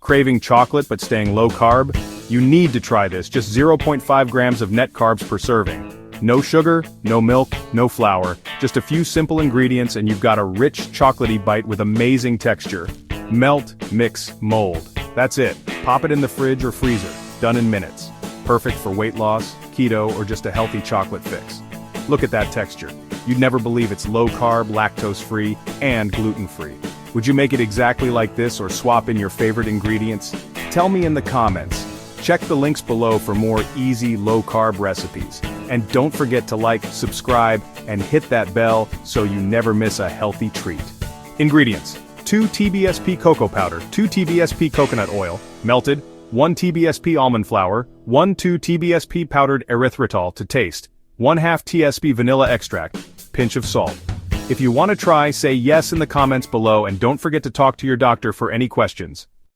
Craving chocolate but staying low carb? You need to try this, just 0.5 grams of net carbs per serving. No sugar, no milk, no flour, just a few simple ingredients and you've got a rich chocolatey bite with amazing texture. Melt, mix, mold. That's it. Pop it in the fridge or freezer. Done in minutes. Perfect for weight loss, keto, or just a healthy chocolate fix. Look at that texture. You'd never believe it's low carb, lactose free, and gluten free. Would you make it exactly like this or swap in your favorite ingredients? Tell me in the comments. Check the links below for more easy low-carb recipes. And don't forget to like, subscribe, and hit that bell so you never miss a healthy treat. Ingredients: 2 TBSP cocoa powder, 2 TBSP coconut oil, melted, 1 TBSP almond flour, 2 TBSP powdered erythritol to taste, 1/2 TSP vanilla extract, pinch of salt. If you want to try, say yes in the comments below and don't forget to talk to your doctor for any questions.